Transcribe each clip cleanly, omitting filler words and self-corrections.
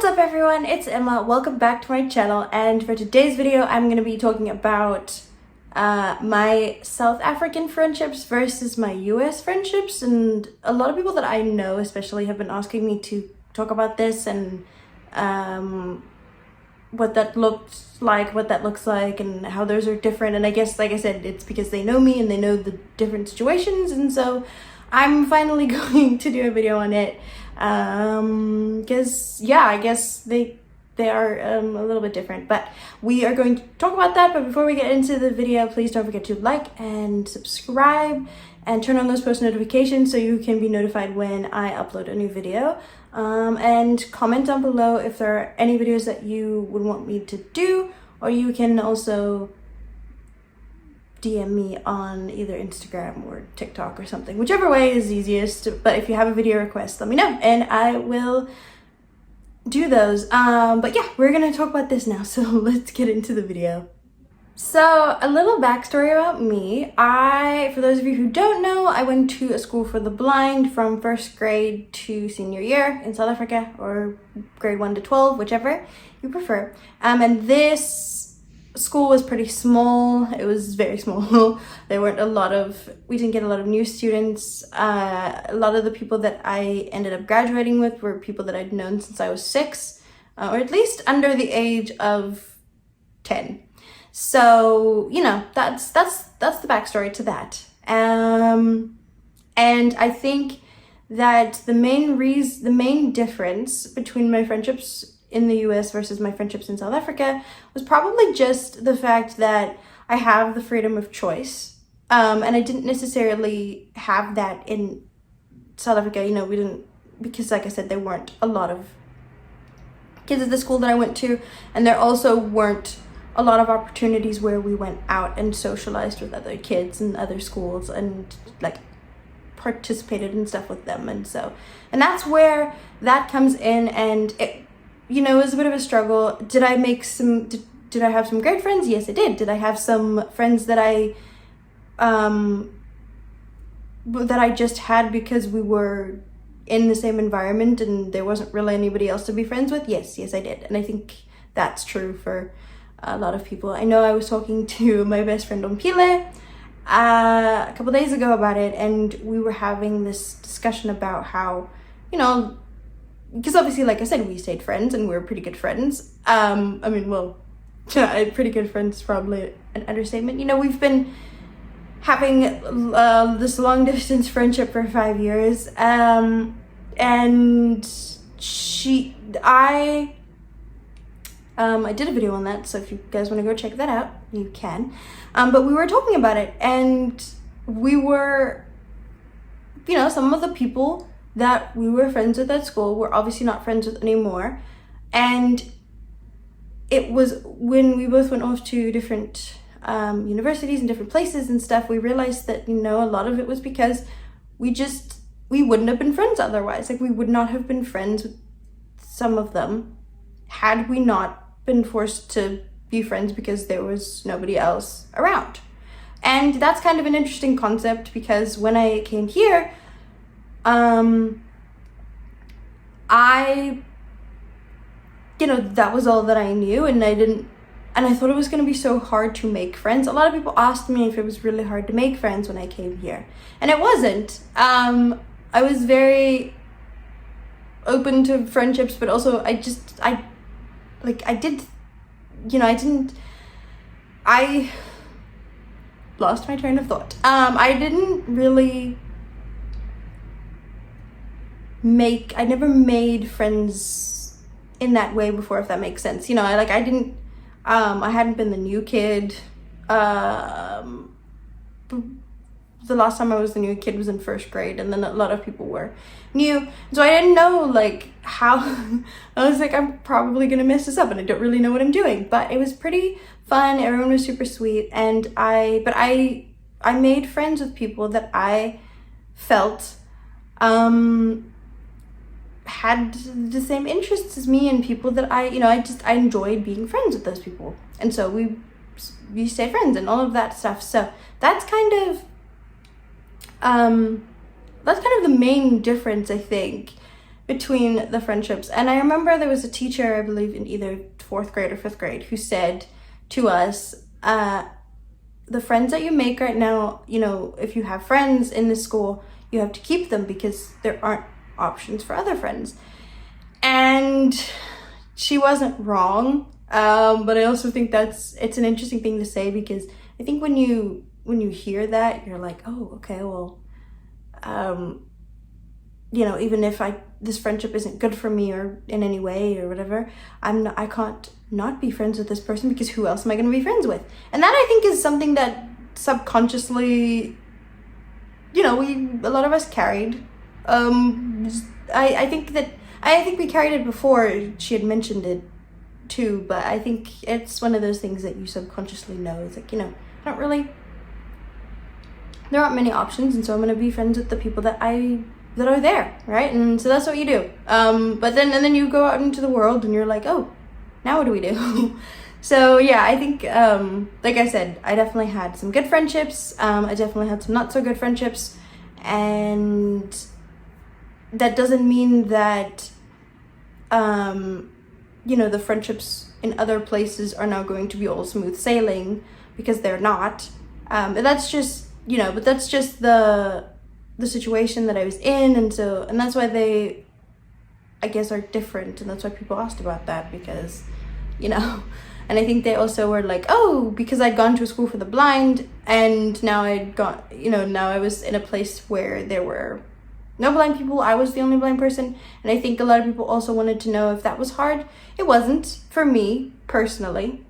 What's up everyone, it's Emma. Welcome back to my channel, and for today's video I'm going to be talking about my South African friendships versus my US friendships. And a lot of people that I know especially have been asking me to talk about this and what that looks like and how those are different. And I guess, like I said, it's because they know me and they know the different situations, and so I'm finally going to do a video on it. Because yeah, I guess they are a little bit different, but we are going to talk about that. But before we get into the video, please don't forget to like and subscribe and turn on those post notifications so you can be notified when I upload a new video. And comment down below if there are any videos that you would want me to do, or you can also DM me on either Instagram or TikTok or something, whichever way is easiest. But if you have a video request, let me know and I will do those. But yeah, we're gonna talk about this now, so let's get into the video. So a little backstory about me. For those of you who don't know, I went to a school for the blind from first grade to senior year in South Africa, or grade 1 to 12, whichever you prefer. And this school was pretty small. It was very small. We didn't get a lot of new students. A lot of the people that I ended up graduating with were people that I'd known since I was 6, or at least under the age of 10. So, you know, that's the backstory to that. And I think that the main difference between my friendships in the US versus my friendships in South Africa was probably just the fact that I have the freedom of choice. And I didn't necessarily have that in South Africa. You know, we didn't, because like I said, there weren't a lot of kids at the school that I went to, and there also weren't a lot of opportunities where we went out and socialized with other kids in other schools and like participated in stuff with them. And that's where that comes in, and it, you know, it was a bit of a struggle. Did I have some great friends? Yes, I did. Did I have some friends that I just had because we were in the same environment and there wasn't really anybody else to be friends with? Yes, I did. And I think that's true for a lot of people. I know I was talking to my best friend Ompile a couple days ago about it, and we were having this discussion about how, you know, because obviously, like I said, we stayed friends and we were pretty good friends. I mean, well, pretty good friends is probably an understatement. You know, we've been having this long distance friendship for 5 years. And I did a video on that, so if you guys want to go check that out, you can. But we were talking about it, and we were, you know, some of the people that we were friends with at school we're obviously not friends with anymore. And it was when we both went off to different universities and different places and stuff, we realized that, you know, a lot of it was because we wouldn't have been friends otherwise. Like, we would not have been friends with some of them had we not been forced to be friends because there was nobody else around. And that's kind of an interesting concept, because when I came here, you know, that was all that I knew, and I thought it was going to be so hard to make friends. A lot of people asked me if it was really hard to make friends when I came here, and it wasn't. I was very open to friendships, but also I lost my train of thought. I never made friends in that way before, if that makes sense. You know, I hadn't been the new kid. The last time I was the new kid was in first grade, and then a lot of people were new, so I didn't know like how. I was like, I'm probably gonna mess this up and I don't really know what I'm doing. But it was pretty fun. Everyone was super sweet, and I made friends with people that I felt had the same interests as me, and people that I enjoyed being friends with those people, and so we stayed friends and all of that stuff. So that's kind of the main difference, I think, between the friendships. And I remember there was a teacher, I believe in either 4th grade or 5th grade, who said to us, the friends that you make right now, you know, if you have friends in this school, you have to keep them because there aren't options for other friends. And she wasn't wrong, but I also think it's an interesting thing to say, because I think when you hear that, you're like, oh, okay, well, you know, even if this friendship isn't good for me or in any way or whatever, I can't not be friends with this person, because who else am I going to be friends with? And that, I think, is something that subconsciously, you know, a lot of us carried. I think we carried it before she had mentioned it too, but I think it's one of those things that you subconsciously know. It's like, you know, there aren't many options, and so I'm going to be friends with the people that are there, right? And so that's what you do. But then you go out into the world and you're like, oh, now what do we do? So yeah, I think, like I said, I definitely had some good friendships. I definitely had some not so good friendships. And that doesn't mean that, you know, the friendships in other places are now going to be all smooth sailing, because they're not. And that's just, you know, but that's just the situation that I was in. And that's why they, I guess, are different. And that's why people asked about that, because, you know, and I think they also were like, oh, because I'd gone to a school for the blind, and now now I was in a place where there were no blind people. I was the only blind person. And I think a lot of people also wanted to know if that was hard. It wasn't for me personally.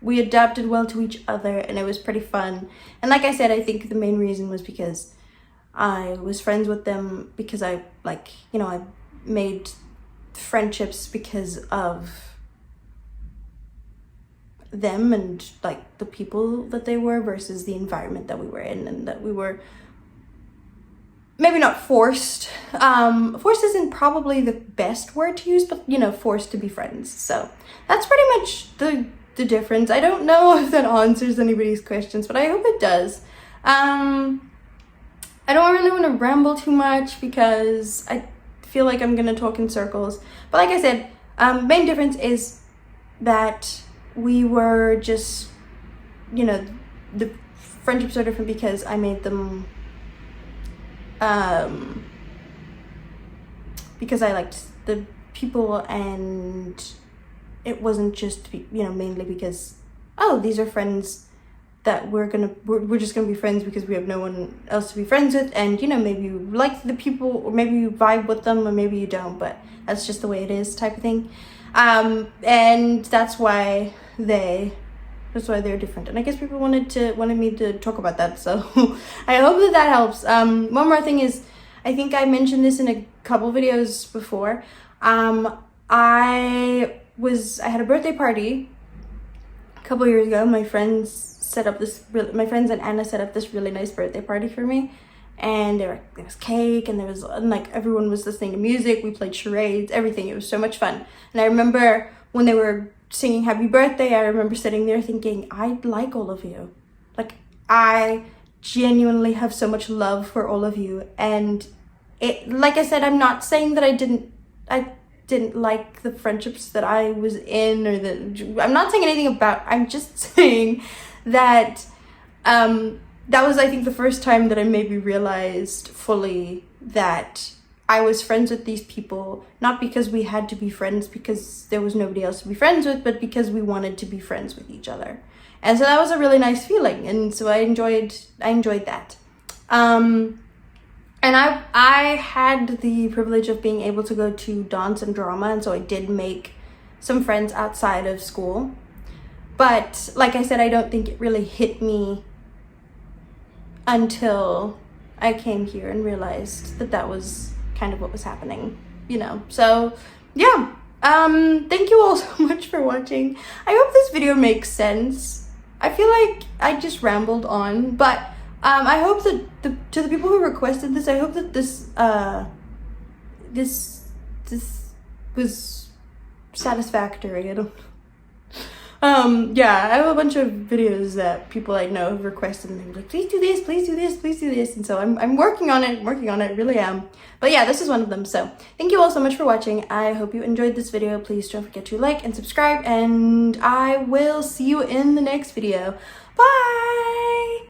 We adapted well to each other, and it was pretty fun. And like I said, I think the main reason was because I was friends with them, because I made friendships because of them and like the people that they were, versus the environment that we were in, and that we were maybe not forced. Forced isn't probably the best word to use, but, you know, forced to be friends. So that's pretty much the difference. I don't know if that answers anybody's questions, but I hope it does. I don't really want to ramble too much, because I feel like I'm gonna talk in circles. But like I said, main difference is that we were just, you know, the friendships are different because I made them because I liked the people, and it wasn't just, you know, mainly because, oh, these are friends that we're just gonna be friends because we have no one else to be friends with. And, you know, maybe you like the people, or maybe you vibe with them, or maybe you don't, but that's just the way it is, type of thing. And that's why they're different. And I guess people wanted me to talk about that, so I hope that helps. One more thing is, I think I mentioned this in a couple videos before. I had a birthday party a couple years ago. My friends and Anna set up this really nice birthday party for me, and there was cake, and like everyone was listening to music. We played charades, everything. It was so much fun. And I remember when they were singing happy birthday, I remember sitting there thinking, I like all of you. Like, I genuinely have so much love for all of you. And it, like I said, I'm not saying that I didn't like the friendships that I was in, or I'm not saying anything about, I'm just saying that that was, I think, the first time that I maybe realized fully that I was friends with these people, not because we had to be friends because there was nobody else to be friends with, but because we wanted to be friends with each other. And so that was a really nice feeling, and so I enjoyed that. And I had the privilege of being able to go to dance and drama, and so I did make some friends outside of school. But like I said, I don't think it really hit me until I came here and realized that was kind of what was happening, you know. So yeah, thank you all so much for watching. I hope this video makes sense. I feel like I just rambled on, but I hope that to the people who requested this, I hope that this this was satisfactory. Yeah, I have a bunch of videos that people I know have requested and they're like, please do this, please do this, please do this. And so I'm working on it, really am. But yeah, this is one of them. So thank you all so much for watching. I hope you enjoyed this video. Please don't forget to like and subscribe, and I will see you in the next video. Bye!